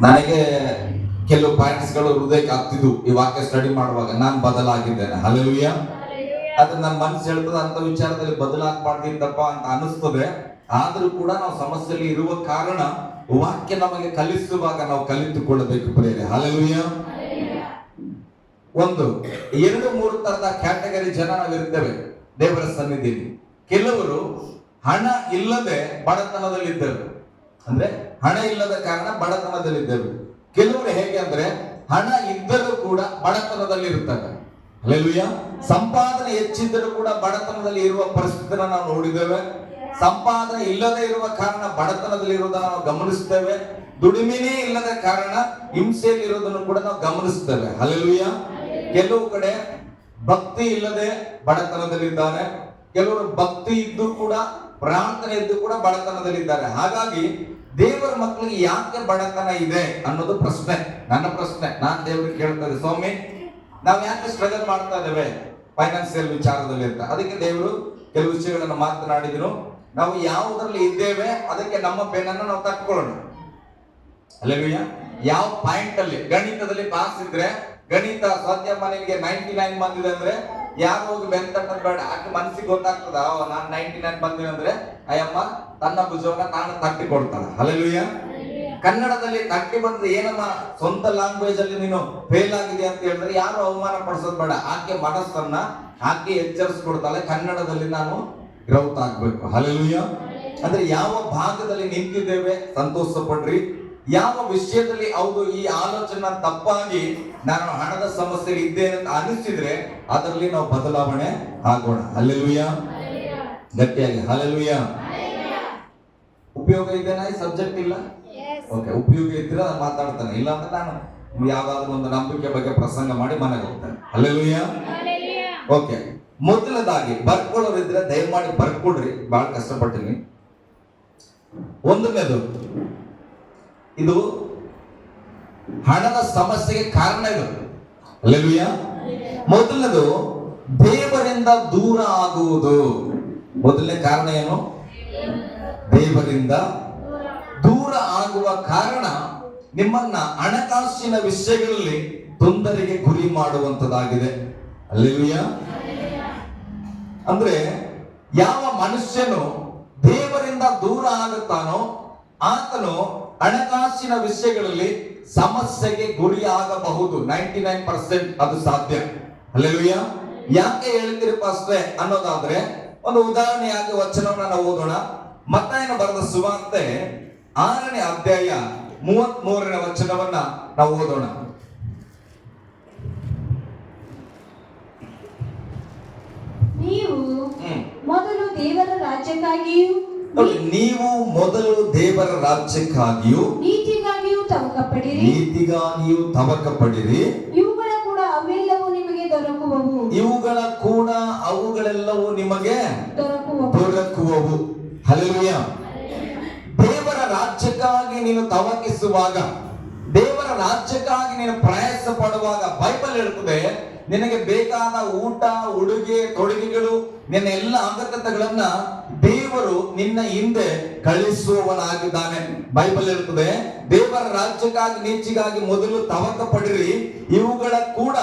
ನನಗೆ ಕೆಲವು ಪಾಯಿಂಟ್ಸ್ಗಳು ಹೃದಯಕ್ಕೆ ಆಗ್ತಿದ್ವು ಈ ವಾಕ್ಯ ಸ್ಟಡಿ ಮಾಡುವಾಗ. ನಾನು ಬದಲಾಗಿದ್ದೇನೆ, ಹಲ್ಲೆಲೂಯಾ. ಆದ್ರೆ ನನ್ನ ಮನಸ್ಸು ಹೇಳ್ತದೆ ಅಂತ ವಿಚಾರದಲ್ಲಿ ಬದಲಾಗಬಾರ್ದಿತ್ತಪ್ಪ ಅಂತ ಅನಿಸ್ತದೆ. ಆದ್ರೂ ಕೂಡ ನಾವು ಸಮಸ್ಯೆಯಲ್ಲಿ ಇರುವ ಕಾರಣ ವಾಕ್ಯ ನಮಗೆ ಕಲಿಸುವಾಗ ನಾವು ಕಲಿತುಕೊಳ್ಳಬೇಕು ಪ್ರಿಯರೇ, ಹಲ್ಲೆಲೂಯಾ. ಒಂದು 2-3 ತರದ ಕ್ಯಾಟಗರಿ ಜನ ನಾವಿರ್ತೇವೆ ದೇವರ ಸನ್ನಿಧಿಯಲ್ಲಿ. ಕೆಲವರು ಹಣ ಇಲ್ಲದೆ ಬಡತನದಲ್ಲಿದ್ದರು, ಅಂದ್ರೆ ಹಣ ಇಲ್ಲದ ಕಾರಣ ಬಡತನದಲ್ಲಿದ್ದರು. ಕೆಲವರು ಹೇಗೆ ಅಂದ್ರೆ ಹಣ ಇದ್ದರೂ ಕೂಡ ಬಡತನದಲ್ಲಿ ಇರುತ್ತಾರೆ, ಹಲ್ಲೆಲೂಯಾ. ಸಂಪಾದನೆ ಹೆಚ್ಚಿದ್ದರೂ ಕೂಡ ಬಡತನದಲ್ಲಿ ಇರುವ ಪರಿಸ್ಥಿತಿಯನ್ನು ನಾವು ನೋಡಿದ್ದೇವೆ. ಸಂಪಾದನೆ ಇಲ್ಲದೆ ಇರುವ ಕಾರಣ ಬಡತನದಲ್ಲಿ ಇರುವುದನ್ನು ನಾವು ಗಮನಿಸ್ತೇವೆ. ದುಡಿಮೆನೇ ಇಲ್ಲದ ಕಾರಣ ಹಿಂಸೆಯಲ್ಲಿ ಇರೋದನ್ನು ಕೂಡ ನಾವು ಗಮನಿಸ್ತೇವೆ, ಹಲ್ಲೆಲೂಯಾ. ಕೆಲವು ಕಡೆ ಭಕ್ತಿ ಇಲ್ಲದೆ ಬಡತನದಲ್ಲಿದ್ದಾರೆ, ಕೆಲವರು ಭಕ್ತಿ ಇದ್ದು ಕೂಡ ಪ್ರಾರ್ಥನೆ ಇದ್ದು ಕೂಡ ಬಡತನದಲ್ಲಿದ್ದಾರೆ. ಹಾಗಾಗಿ ದೇವರ ಮಕ್ಕಳಿಗೆ ಯಾಕೆ ಬಡತನ ಇದೆ ಅನ್ನೋದು ಪ್ರಶ್ನೆ, ನನ್ನ ಪ್ರಶ್ನೆ. ನಾನು ದೇವರಿಗೆ ಕೇಳ್ತೇನೆ, ಸ್ವಾಮಿ ನಾವು ಯಾಕೆ ಸ್ಟ್ರಗಲ್ ಮಾಡ್ತಾ ಇದ್ದೇವೆ ಫೈನಾನ್ಸಿಯಲ್ ವಿಚಾರದಲ್ಲಿ ಅಂತ. ಅದಕ್ಕೆ ದೇವರು ಕೆಲವು ವಿಷಯಗಳನ್ನು ಮಾತನಾಡಿದ್ರು. ನಾವು ಯಾವುದರಲ್ಲಿ ಇದ್ದೇವೆ ಅದಕ್ಕೆ ನಮ್ಮ ಬೆನ್ನನ್ನು ನಾವು ತಟ್ಕೊಳ್ಳೋಣ, ಹಲ್ಲೆಲೂಯಾ. ಯಾವ ಪಾಯಿಂಟ್ ಅಲ್ಲಿ ಗಣಿತದಲ್ಲಿ ಪಾಸ್ ಇದ್ರೆ, ಗಣಿತ ಸ್ವಾಧ್ಯಾಯ ನಿಮಗೆ 99 ಬಂದಿದೆ ಅಂದ್ರೆ ಯಾರು ಹೋಗಿ ಬೆನ್ ತಟ್ಟದ್ ಬೇಡ. ಆಕೆ ಮನಸ್ಸಿಗೆ ಗೊತ್ತಾಗ್ತದ, ನಾನು 99 ಬಂದಿದೆ ಅಂದ್ರೆ ಅಯ್ಯಮ್ಮ ತನ್ನ ಭುಜವನ್ನ ತಾನು ತಟ್ಟಿ ಕೊಡ್ತಾಳ, ಹಲ್ಲೆಲೂಯಾ. ಕನ್ನಡದಲ್ಲಿ ತಟ್ಟಿ ಬಂದ್ರೆ ಏನಮ್ಮ ಸ್ವಂತ ಲ್ಯಾಂಗ್ವೇಜ್ ಅಲ್ಲಿ ನೀನು ಫೇಲ್ ಆಗಿದೆ ಅಂತ ಹೇಳಿದ್ರೆ ಯಾರು ಅವಮಾನ ಪಡಿಸೋದ್ ಬೇಡ. ಆಕೆ ಮನಸ್ಸನ್ನ ಆಕೆ ಎಚ್ಚರಿಸ್ಕೊಡ್ತಾಳೆ, ಕನ್ನಡದಲ್ಲಿ ನಾನು ಗ್ರೌತ್ ಆಗ್ಬೇಕು, ಹಲ್ಲೆಲೂಯಾ. ಅಂದ್ರೆ ಯಾವ ಭಾಗದಲ್ಲಿ ನಿಂತಿದ್ದೇವೆ ಸಂತೋಷ ಪಡ್ರಿ. ಯಾವ ವಿಷಯದಲ್ಲಿ ಹೌದು ಈ ಆಲೋಚನೆ ತಪ್ಪಾಗಿ ನಾನು ಹಣದ ಸಮಸ್ಯೆ ಇದ್ದೇನೆ ಅಂತ ಅನಿಸಿದ್ರೆ ಅದರಲ್ಲಿ ನಾವು ಬದಲಾವಣೆ ಆಗೋಣ, ಹಲ್ಲೆಲೂಯಾ. ಗಟ್ಟಿಯಾಗಿ ಹಲ್ಲೆಲೂಯಾ. ಉಪಯೋಗ ಇದೆನಾ ಈ ಸಬ್ಜೆಕ್ಟ್? ಇಲ್ಲ, ಓಕೆ. ಉಪಯೋಗ ಇದ್ರೆ ನಾನು ಮಾತಾಡ್ತಾನೆ, ಇಲ್ಲ ಅಂದ್ರೆ ನಾನು ಯಾವ್ದಾದ್ರು ಒಂದು ನಂಬಿಕೆ ಬಗ್ಗೆ ಪ್ರಸಂಗ ಮಾಡಿ ಮನೆಗೆ ಹೋಗ್ತೇನೆ, ಹಲ್ಲೆಲೂಯಾ. ಓಕೆ, ಮೊದಲದಾಗಿ ಬರ್ಕೊಳ್ಳೋರಿದ್ರೆ ದಯಮಾಡಿ ಬರ್ಕೊಡ್ರಿ, ಬಹಳ ಕಷ್ಟಪಟ್ಟಿನಿ. ಒಂದನೇದು, ಇದು ಹಣದ ಸಮಸ್ಯೆಗೆ ಕಾರಣ ಇದು, ಹಲ್ಲೆಲೂಯಾ. ಮೊದಲನೇದು ದೇವರಿಂದ ದೂರ ಆಗುವುದು. ಮೊದಲನೇ ಕಾರಣ ಏನು? ದೇವರಿಂದ ದೂರ ಆಗುವ ಕಾರಣ ನಿಮ್ಮನ್ನ ಹಣಕಾಸಿನ ವಿಷಯಗಳಲ್ಲಿ ತೊಂದರೆಗೆ ಗುರಿ ಮಾಡುವಂತದ್ದಾಗಿದೆ, ಹಲ್ಲೆಲೂಯಾ. ಅಂದ್ರೆ ಯಾವ ಮನುಷ್ಯನು ದೇವರಿಂದ ದೂರ ಆಗುತ್ತಾನೋ ಆತನು ಹಣಕಾಸಿನ ವಿಷಯಗಳಲ್ಲಿ ಸಮಸ್ಯೆಗೆ ಗುರಿಯಾಗಬಹುದು. 99% ಅದು ಸಾಧ್ಯ, ಹಲ್ಲೆಲೂಯಾ. ಯಾಕೆ ಹೇಳ್ತೀರಿ ಪಾಸ್ಟ್ರೆ ಅನ್ನೋದಾದ್ರೆ ಒಂದು ಉದಾಹರಣೆಯಾಗಿ ವಚನವನ್ನ ನಾವು ಓದೋಣ. ಮತ್ತಾಯನ ಬರೆದ ಸುವಾರ್ತೆ 6ನೇ ಅಧ್ಯಾಯ 33ನೇ ವಚನವನ್ನ ನಾವು ಓದೋಣ. ನೀವು ಮೊದಲು ದೇವರ ರಾಜ್ಯಕ್ಕಾಗಿಯೂ ನೀವು ಮೊದಲು ದೇವರ ರಾಜ್ಯಕ್ಕಾಗಿಯೂ ನೀತಿಗಾಗಿಯೂ ತವಕಪಡಿರಿ, ನೀತಿಗಾಗಿಯೂ ತವಕಪಡಿರಿ. ಇವುಗಳ ಕೂಡ ಅವೆಲ್ಲವೂ ನಿಮಗೆ ದೊರಕುವವು, ಇವುಗಳ ಕೂಡ ಅವುಗಳೆಲ್ಲವೂ ನಿಮಗೆ ದೊರಕುವವು, ಹಲ್ಲೆಲೂಯಾ. ದೇವರ ರಾಜ್ಯಕ್ಕಾಗಿ ನೀನು ತವಕಿಸುವಾಗ, ದೇವರ ರಾಜ್ಯಕ್ಕಾಗಿ ನೀನು ಪ್ರಯಾಸ ಪಡುವಾಗ ಬೈಬಲ್ ಹೇಳ್ತದೆ ನಿನಗೆ ಬೇಕಾದ ಊಟ, ಉಡುಗೆ, ತೊಡುಗೆಗಳು, ನಿನ್ನ ಎಲ್ಲ ಅಗತ್ಯತೆಗಳನ್ನ ದೇವರು ನಿನ್ನ ಹಿಂದೆ ಕಳಿಸುವವನಾಗಿದ್ದಾನೆ. ಬೈಬಲ್ ಹೇಳ್ತದೆ ದೇವರ ರಾಜ್ಯಕ್ಕಾಗಿ ನೀತಿಗಾಗಿ ಮೊದಲು ತವಕ ಪಡಿರಿ, ಇವುಗಳ ಕೂಡ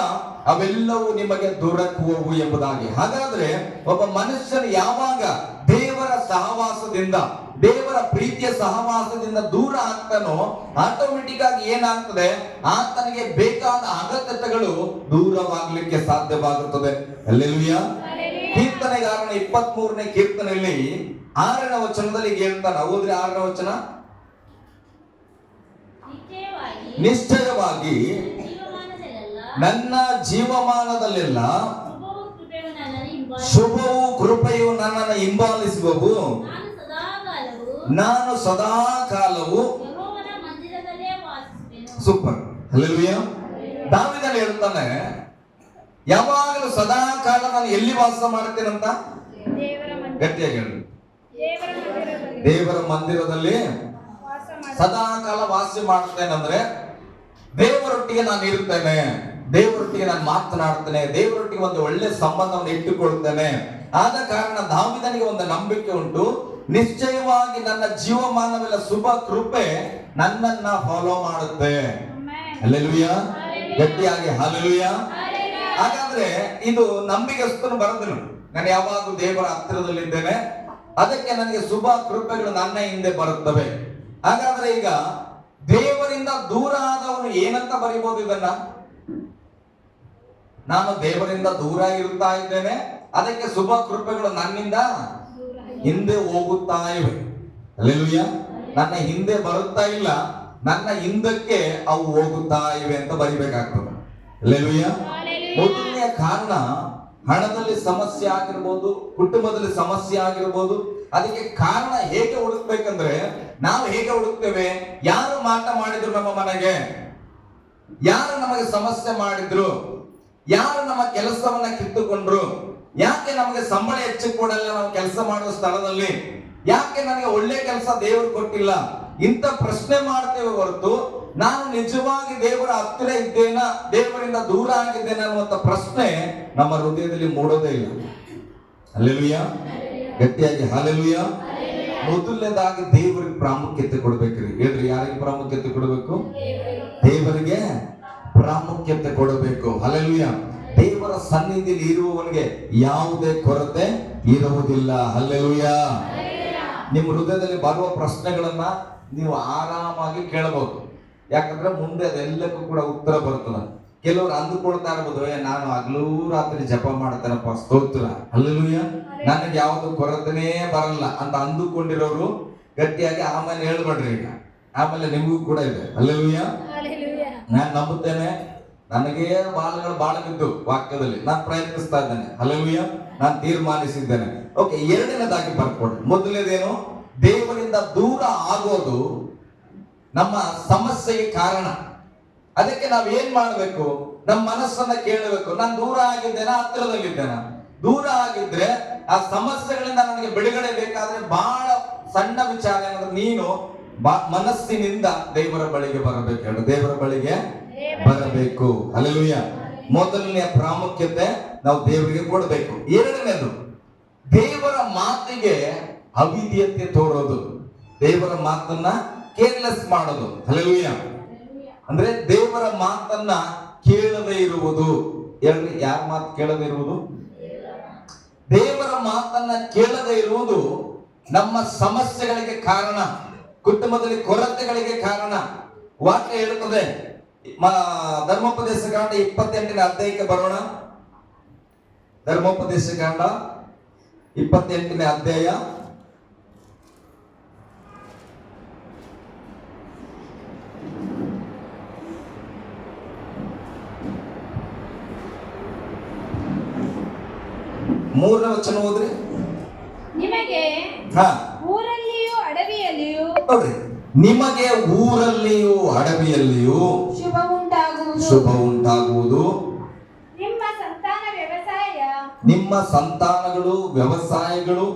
ಅವೆಲ್ಲವೂ ನಿಮಗೆ ದೊರಕುವವು ಎಂಬುದಾಗಿ. ಹಾಗಾದ್ರೆ ಒಬ್ಬ ಮನುಷ್ಯನು ಯಾವಾಗ ದೇವರ ಸಹವಾಸದಿಂದ, ದೇವರ ಪ್ರೀತಿಯ ಸಹವಾಸದಿಂದ ದೂರ ಆಗ್ತಾನೋ ಆಟೋಮೆಟಿಕ್ ಆಗಿ ಏನಾಗ್ತದೆ, ಆತನಿಗೆ ಬೇಕಾದ ಅಗತ್ಯತೆಗಳು ದೂರವಾಗಲಿಕ್ಕೆ ಸಾಧ್ಯವಾಗುತ್ತದೆ, ಹಲ್ಲೆಲೂಯಾ. ಕೀರ್ತನೆಗಾರನ 23ನೇ ಕೀರ್ತನೆಯಲ್ಲಿ 6ನೇ ವಚನದಲ್ಲಿ ಹೇಳ್ತಾನೆ, ಓದ್ರಿ 6ನೇ ವಚನ. ನಿಶ್ಚಯವಾಗಿ ನನ್ನ ಜೀವಮಾನದಲ್ಲೆಲ್ಲ ಶುಭವು ಕೃಪೆಯು ನನ್ನನ್ನು ಹಿಂಬಾಲಿಸುವವು, ನಾನು ಸದಾ ಕಾಲವು. Super, hallelujah. ದಾವೀದನು ಹೇಳ್ತಾನೆ ಯಾವಾಗಲೂ ಸದಾ ಕಾಲ ನಾನು ಎಲ್ಲಿ ವಾಸ ಮಾಡ್ತೇನಂತ? ಗಟ್ಟಿಯಾಗಿ ಹೇಳಿ. ದೇವರ ಮಂದಿರದಲ್ಲಿ ಸದಾ ಕಾಲ ವಾಸ ಮಾಡ್ತೇನಂದ್ರೆ ದೇವರೊಟ್ಟಿಗೆ ನಾನು ಇರ್ತೇನೆ, ದೇವರೊಟ್ಟಿಗೆ ನಾನು ಮಾತನಾಡ್ತೇನೆ, ದೇವರೊಟ್ಟಿಗೆ ಒಂದು ಒಳ್ಳೆ ಸಂಬಂಧವನ್ನು ಇಟ್ಟುಕೊಳ್ತೇನೆ. ಆದ ಕಾರಣ ದಾವೀದನಿಗೆ ಒಂದು ನಂಬಿಕೆ ಉಂಟು, ನಿಶ್ಚಯವಾಗಿ ನನ್ನ ಜೀವಮಾನವೆಲ್ಲ ಶುಭ ಕೃಪೆ ನನ್ನನ್ನ ಫಾಲೋ ಮಾಡುತ್ತೆ. ಹಲ್ಲೆಲೂಯಾ, ಗಟ್ಟಿಯಾಗಿ ಹಲ್ಲೆಲೂಯಾ. ಹಾಗಾದ್ರೆ ಇದು ನಂಬಿಗಸ್ತನು ಬರೋದಿಲ್ಲ. ನಾನು ಯಾವಾಗ ದೇವರ ಹತ್ತಿರದಲ್ಲಿದ್ದೇನೆ, ಅದಕ್ಕೆ ನನಗೆ ಶುಭ ಕೃಪೆಗಳು ನನ್ನ ಹಿಂದೆ ಬರುತ್ತವೆ. ಹಾಗಾದ್ರೆ ಈಗ ದೇವರಿಂದ ದೂರ ಆದವನು ಏನಂತ ಬರೀಬಹುದು ಇದನ್ನ? ನಾನು ದೇವರಿಂದ ದೂರ ಇರುತ್ತಾ ಇದ್ದೇನೆ, ಅದಕ್ಕೆ ಶುಭ ಕೃಪೆಗಳು ನನ್ನಿಂದ ಹಿಂದೆ ಹೋಗುತ್ತಾ ಇವೆ. ಹಲ್ಲೆಲೂಯಾ. ನನ್ನ ಹಿಂದೆ ಬರುತ್ತಾ ಇಲ್ಲ, ನನ್ನ ಹಿಂದಕ್ಕೆ ಅವು ಹೋಗುತ್ತಾ ಇವೆ ಅಂತ ಬರಿಬೇಕಾಗ್ತದೆ. ಹಲ್ಲೆಲೂಯಾ. ಮೊದಲನೆಯ ಕಾರಣ ಹಣದಲ್ಲಿ ಸಮಸ್ಯೆ ಆಗಿರ್ಬೋದು, ಕುಟುಂಬದಲ್ಲಿ ಸಮಸ್ಯೆ ಆಗಿರ್ಬೋದು. ಅದಕ್ಕೆ ಕಾರಣ ಹೇಗೆ ಹುಡುಕ್ಬೇಕಂದ್ರೆ, ನಾವು ಹೇಗೆ ಹುಡುಕ್ತೇವೆ? ಯಾರು ಮಾಟ ಮಾಡಿದ್ರು ನಮ್ಮ ಮನೆಗೆ, ಯಾರು ನಮಗೆ ಸಮಸ್ಯೆ ಮಾಡಿದ್ರು, ಯಾರು ನಮ್ಮ ಕೆಲಸವನ್ನ ಕಿತ್ತುಕೊಂಡ್ರು, ಯಾಕೆ ನಮಗೆ ಸಂಬಳ ಹೆಚ್ಚು ಕೊಡಲ್ಲ ನಾವು ಕೆಲಸ ಮಾಡುವ ಸ್ಥಳದಲ್ಲಿ, ಯಾಕೆ ನನಗೆ ಒಳ್ಳೆ ಕೆಲಸ ದೇವರು ಕೊಟ್ಟಿಲ್ಲ, ಇಂಥ ಪ್ರಶ್ನೆ ಮಾಡ್ತೇವೆ ಹೊರತು ನಾನು ನಿಜವಾಗಿ ದೇವರ ಹತ್ತಿರ ಇದ್ದೇನಾ, ದೇವರಿಂದ ದೂರ ಆಗಿದ್ದೇನೆ ಅನ್ನುವಂಥ ಪ್ರಶ್ನೆ ನಮ್ಮ ಹೃದಯದಲ್ಲಿ ಮೂಡೋದೇ ಇಲ್ಲ. ಹಲ್ಲೆಲೂಯಾ, ಗಟ್ಟಿಯಾಗಿ ಹಲ್ಲೆಲೂಯಾ. ಮೊದಲನೇದಾಗಿ ದೇವರಿಗೆ ಪ್ರಾಮುಖ್ಯತೆ ಕೊಡ್ಬೇಕ್ರಿ. ಹೇಳ್ರಿ, ಯಾರಿಗೆ ಪ್ರಾಮುಖ್ಯತೆ ಕೊಡಬೇಕು? ದೇವರಿಗೆ ಪ್ರಾಮುಖ್ಯತೆ ಕೊಡಬೇಕು. ಹಲ್ಲೆಲೂಯಾ. ದೇವರ ಸನ್ನಿಧಿಯಲ್ಲಿ ಇರುವವನಿಗೆ ಯಾವುದೇ ಕೊರತೆ ಇರುವುದಿಲ್ಲ. ಹಲ್ಲೆಲೂಯಾ. ನಿಮ್ಮ ಹೃದಯದಲ್ಲಿ ಬರುವ ಪ್ರಶ್ನೆಗಳನ್ನ ನೀವು ಆರಾಮಾಗಿ ಕೇಳಬಹುದು. ಯಾಕಂದ್ರೆ ಮುಂದೆ ಅದೆಲ್ಲಕ್ಕೂ ಕೂಡ ಉತ್ತರ ಬರ್ತದೆ. ಕೆಲವರು ಅಂದುಕೊಳ್ತಾ ಇರ್ಬೋದು, ನಾನು ಹಗಲೂ ರಾತ್ರಿ ಜಪ ಮಾಡ್ತೇನಪ್ಪ, ಸ್ತೋತ್ರ, ಹಲ್ಲೆಲೂಯಾ, ನನಗೆ ಯಾವುದು ಕೊರತೆನೇ ಬರಲ್ಲ ಅಂತ ಅಂದುಕೊಂಡಿರೋರು ಗಟ್ಟಿಯಾಗಿ ಆಮೇಲೆ ಹೇಳ್ಬೇಡ್ರಿ. ಈಗ ಆಮೇಲೆ ನಿಮಗೂ ಕೂಡ ಇದೆ. ಹಲ್ಲೆಲೂಯಾ. ನಾನು ನಂಬುತ್ತೇನೆ, ನನಗೆ ಬಾಲಗಳು ಬಾಳ ಬಿದ್ದು ವಾಕ್ಯದಲ್ಲಿ ನಾನು ಪ್ರಯತ್ನಿಸ್ತಾ ಇದ್ದೇನೆ. ಹಲ್ಲೆಲೂಯಾ. ನಾನು ತೀರ್ಮಾನಿಸಿದ್ದೇನೆ. ಓಕೆ, ಎರಡನೇದಾಗಿ ಬರ್ಕೊಡ್ರಿ. ಮೊದಲನೇದೇನು? ದೇವರಿಂದ ದೂರ ಆಗೋದು ನಮ್ಮ ಸಮಸ್ಯೆಗೆ ಕಾರಣ. ಅದಕ್ಕೆ ನಾವ್ ಏನ್ ಮಾಡ್ಬೇಕು? ನಮ್ಮ ಮನಸ್ಸನ್ನ ಕೇಳಬೇಕು. ನಾನು ದೂರ ಆಗಿದ್ದೇನಾ, ಹತ್ತಿರದಲ್ಲಿದ್ದೇನಾ? ದೂರ ಆಗಿದ್ರೆ ಆ ಸಮಸ್ಯೆಗಳಿಂದ ನನಗೆ ಬಿಡುಗಡೆ ಬೇಕಾದ್ರೆ ಬಹಳ ಸಣ್ಣ ವಿಚಾರ ಏನಂದ್ರೆ, ನೀನು ಮನಸ್ಸಿನಿಂದ ದೇವರ ಬಳಿಗೆ ಬರಬೇಕು. ಹೇಳು, ದೇವರ ಬಳಿಗೆ ಬರಬೇಕು. ಹಲ್ಲೆಲೂಯಾ. ಮೊದಲನೆಯ ಪ್ರಾಮುಖ್ಯತೆ ನಾವು ದೇವರಿಗೆ ಕೊಡಬೇಕು. ಎರಡನೇದು, ದೇವರ ಮಾತಿಗೆ ಅವಿಧೇಯತೆ ತೋರೋದು, ದೇವರ ಮಾತನ್ನ ಕೇರ್ಲೆಸ್ ಮಾಡೋದು. ಹಲ್ಲೆಲೂಯಾ. ಅಂದ್ರೆ ದೇವರ ಮಾತನ್ನ ಕೇಳದೇ ಇರುವುದು. ಹೇಳ್ರಿ, ಯಾರ ಮಾತು ಕೇಳದೇ ಇರುವುದು? ದೇವರ ಮಾತನ್ನ ಕೇಳದೇ ಇರುವುದು ನಮ್ಮ ಸಮಸ್ಯೆಗಳಿಗೆ ಕಾರಣ, ಕುಟುಂಬದಲ್ಲಿ ಕೊರತೆಗಳಿಗೆ ಕಾರಣ. ವಾಕ್ಯ ಹೇಳುತ್ತದೆ, ಧರ್ಮೋಪದೇಶ ಕಾಂಡ 28ನೇ ಅಧ್ಯಾಯಕ್ಕೆ ಬರೋಣ. ಧರ್ಮೋಪದೇಶ ಕಾಂಡ 28ನೇ ಅಧ್ಯಾಯ 3ನೇ ವಚನ ಓದ್ರಿ. ನಿಮಗೆ ಊರಲ್ಲಿಯೂ ಅಡವಿಯಲ್ಲಿಯೂ, ನೋಡ್ರಿ, ನಿಮಗೆ ಊರಲ್ಲಿಯೂ ಅಡವಿಯಲ್ಲಿಯೂ ಶುಭ ಉಂಟಾಗುವುದು. ನಿಮ್ಮ ಸಂತಾನಗಳು ವ್ಯವಸಾಯಗಳು,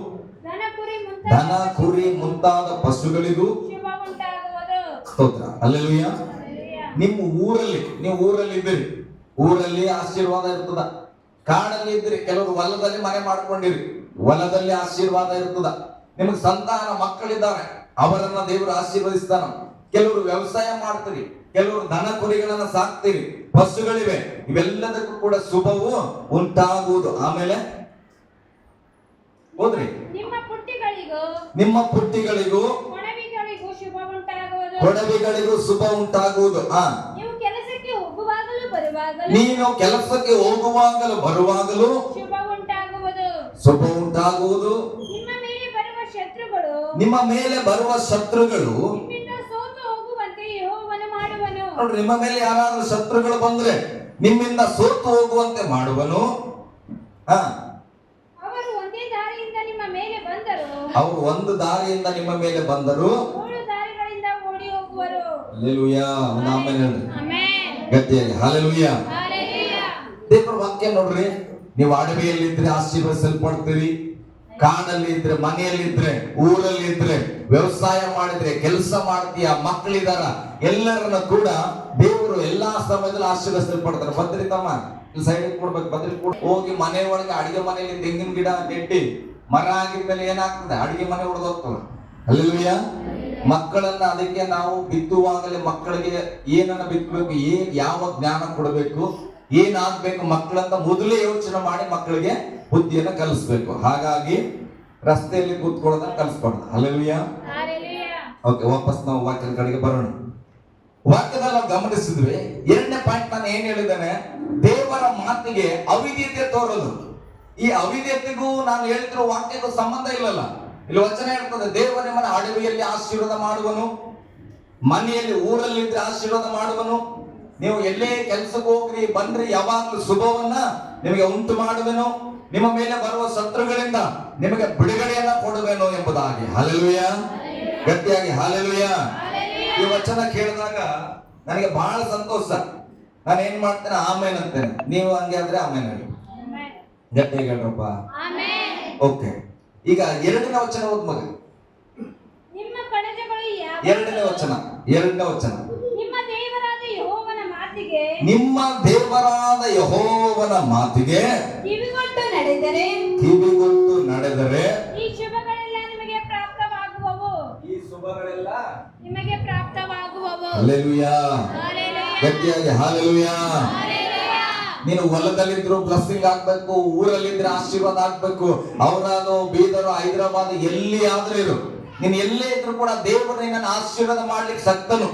ದನ ಕುರಿ ಮುಂತಾದ ಪಶುಗಳಿಗೂ ಸ್ತೋತ್ರ. ಹಲ್ಲೆಲೂಯಾ. ನಿಮ್ಮ ಊರಲ್ಲಿ, ನೀವು ಊರಲ್ಲಿ ಇದ್ದೀರಿ, ಊರಲ್ಲಿ ಆಶೀರ್ವಾದ ಇರ್ತದ. ಕಾಡಲ್ಲಿ ಇದ್ರಿ, ಕೆಲವರು ಹೊಲದಲ್ಲಿ ಮನೆ ಮಾಡ್ಕೊಂಡಿರಿ, ಹೊಲದಲ್ಲಿ ಆಶೀರ್ವಾದ ಇರ್ತದ. ನಿಮಗೆ ಸಂತಾನ ಮಕ್ಕಳಿದ್ದಾರೆ, ಅವರನ್ನ ದೇವರು ಆಶೀರ್ವದಿಸ್ತಾನ. ಕೆಲವರು ವ್ಯವಸಾಯ ಮಾಡ್ತೀರಿ, ಕೆಲವರು ದನ ಕುರಿಗಳನ್ನ ಸಾಕ್ತೀರಿ, ಪಶುಗಳಿವೆ, ಇವೆಲ್ಲದಕ್ಕೂ ಕೂಡ ಶುಭವು ಉಂಟಾಗುವುದು. ಆಮೇಲೆ ಹೋದ್ರಿ, ನಿಮ್ಮ ಪುಟ್ಟಿಗಳಿಗೂ ಕೊಡವಿಗಳಿಗೂ ಶುಭ ಉಂಟಾಗುವುದು. ನೀನು ಕೆಲಸಕ್ಕೆ ಹೋಗುವಾಗಲೂ ಬರುವಾಗಲೂ ಶುಭ ಉಂಟಾಗುವುದು. ನಿಮ್ಮ ಮೇಲೆ ಬರುವ ಶತ್ರುಗಳು, ನೋಡ್ರಿ, ನಿಮ್ಮ ಮೇಲೆ ಯಾರಾದ್ರೂ ಶತ್ರುಗಳು ಬಂದ್ರೆ ನಿಮ್ಮಿಂದ ಸೋತು ಹೋಗುವಂತೆ ಮಾಡುವನು. ಅವರು ಒಂದು ದಾರಿಯಿಂದ ನಿಮ್ಮ ಮೇಲೆ ಬಂದರು, ಹಲ್ಲೆಲೂಯಾ. ಆಮೆನ್ ಹೇಳ್ರಿ ಗಟ್ಟಿಯಾಗಿ, ಹಲ್ಲೆಲೂಯಾ. ದೇವರ ವಾಕ್ಯ ನೋಡ್ರಿ, ನೀವು ಅಡವಿಯಲ್ಲಿ ಇದ್ರೆ ಆಶೀರ್ವದಿಸಲ್ಪಡ್ತೀರಿ, ಕಾಡಲ್ಲಿ ಇದ್ರೆ, ಮನೆಯಲ್ಲಿ ಇದ್ರೆ, ಊರಲ್ಲಿ ಇದ್ರೆ, ವ್ಯವಸಾಯ ಮಾಡಿದ್ರೆ, ಕೆಲಸ ಮಾಡ್ತೀಯ, ಮಕ್ಕಳಿದಾರ, ಎಲ್ಲರನ್ನ ಕೂಡ ದೇವರು ಎಲ್ಲಾ ಸಮಯದಲ್ಲಿ ಆಶೀರ್ವದಿಸಲ್ಪಡ್ತಾರೆ. ಬದ್ರಿ ತಮ್ಮ ಇಲ್ಲಿ ಸೈಡ್ ಕೊಡ್ಬೇಕು, ಬದ್ರಿ ಹೋಗಿ ಮನೆ ಒಳಗೆ ಅಡಿಗೆ ಮನೆಯಲ್ಲಿ ತೆಂಗಿನ ಗಿಡ ನೆಟ್ಟಿ ಮರ ಆಗಿದ್ಮೇಲೆ ಏನಾಗ್ತದೆ? ಅಡಿಗೆ ಮನೆ ಹೊಡೆದೋಗ್ತದೆ. ಹಲ್ಲೆಲೂಯಾ. ಮಕ್ಕಳನ್ನ ಅದಕ್ಕೆ ನಾವು ಬಿತ್ತುವಾಗಲೇ ಮಕ್ಕಳಿಗೆ ಏನನ್ನ ಬಿತ್ತಬೇಕು, ಯಾವ ಜ್ಞಾನ ಕೊಡಬೇಕು, ಏನಾಗ್ಬೇಕು ಮಕ್ಕಳಂತ ಮೊದಲೇ ಯೋಚನೆ ಮಾಡಿ ಮಕ್ಕಳಿಗೆ ಬುದ್ಧಿಯನ್ನ ಕಲಿಸ್ಬೇಕು. ಹಾಗಾಗಿ ರಸ್ತೆಯಲ್ಲಿ ಕೂತ್ಕೊಳ್ಳೋದನ್ನ ಕಲಿಸ್ಬಾರ್ದು. ಹಲ್ಲೆಲೂಯಾ. ಓಕೆ, ವಾಪಸ್ ನಾವು ವಾಕ್ಯದ ಕಡೆಗೆ ಬರೋಣ. ವಾಕ್ಯದಲ್ಲಿ ನಾವು ಗಮನಿಸಿದ್ವಿ. 2ನೇ ಪಾಯಿಂಟ್ ನಾನು ಏನ್ ಹೇಳಿದ್ದೇನೆ, ದೇವರ ಮಾತಿಗೆ ಅವಿಧೇಯತೆ ತೋರೋದು. ಈ ಅವಿಧೇಯತೆಗೂ ನಾನು ಹೇಳ್ತಿರೋ ವಾಕ್ಯಕ್ಕೂ ಸಂಬಂಧ ಇಲ್ಲಲ್ಲ. ಇಲ್ಲಿ ವಚನ ಹೇಳ್ತದೆ, ದೇವರ ನಿಮ್ಮನ್ನ ಅಡವಿಯಲ್ಲಿ ಆಶೀರ್ವಾದ ಮಾಡುವನು, ಮನೆಯಲ್ಲಿ ಊರಲ್ಲಿ ಇದ್ರೆ ಆಶೀರ್ವಾದ ಮಾಡುವನು, ನೀವು ಎಲ್ಲೇ ಕೆಲಸಕ್ಕೆ ಹೋಗ್ರಿ ಬನ್ರಿ ಯಾವಾಗಲೂ ಶುಭವನ್ನ ನಿಮಗೆ ಉಂಟು ಮಾಡುವೆನು, ನಿಮ್ಮ ಮೇಲೆ ಬರುವ ಶತ್ರುಗಳಿಂದ ನಿಮಗೆ ಬಿಡುಗಡೆಯನ್ನ ಕೊಡುವೆನು ಎಂಬುದಾಗಿ. ಹಲ್ಲೆಲೂಯಾ. ಗಟ್ಟಿಯಾಗಿ ಹಲ್ಲೆಲೂಯಾ. ಈ ವಚನ ಕೇಳಿದಾಗ ನನಗೆ ಬಹಳ ಸಂತೋಷ. ನಾನು ಏನ್ ಮಾಡ್ತೇನೆ, ಆಮೇನ್ ಅಂತೇನೆ. ನೀವು ಹಂಗೆ ಆದ್ರೆ ಆಮೇನ್ ಹೇಳಿ, ಗಟ್ಟಿಯಾಗಿ ಹೇಳ್ರಪ್ಪ. ಓಕೆ, ಈಗ 2ನೇ ವಚನ ಓದ್ ಮಗ. ನಿಮ್ಮ ಕಣಜಗಳು ಯಾವವು? 2ನೇ ವಚನ. ನಿಮ್ಮ ದೇವರಾದ ಯೆಹೋವನ ಮಾತಿಗೆ, ನಿಮ್ಮ ದೇವರಾದ ಯೆಹೋವನ ಮಾತಿಗೆ ಕಿವಿಗೊಟ್ಟು ನಡೆದರೆ ಈ ಶುಭಗಳೆಲ್ಲ ನಿಮಗೆ ಪ್ರಾಪ್ತವಾಗುವವು. ಹಲ್ಲೆಲೂಯಾ. ಗಟ್ಟಿಯಾಗಿ ಹಲ್ಲೆಲೂಯಾ. ನೀನು ಹೊಲದಲ್ಲಿದ್ರು ಬ್ಲೆಸ್ಸಿಂಗ್ ಆಗ್ಬೇಕು, ಊರಲ್ಲಿದ್ರೆ ಆಶೀರ್ವಾದ ಆಗ್ಬೇಕು. ಅವರಾದು ಬೀದರು, ಹೈದರಾಬಾದ್, ಎಲ್ಲಿ ಆದ್ರೂ ಇರು, ನೀನು ಎಲ್ಲೇ ಇದ್ರು ಕೂಡ ದೇವರು ನಿನ್ನನ್ನು ಆಶೀರ್ವಾದ ಮಾಡ್ಲಿಕ್ಕೆ ಸಕ್ತನು.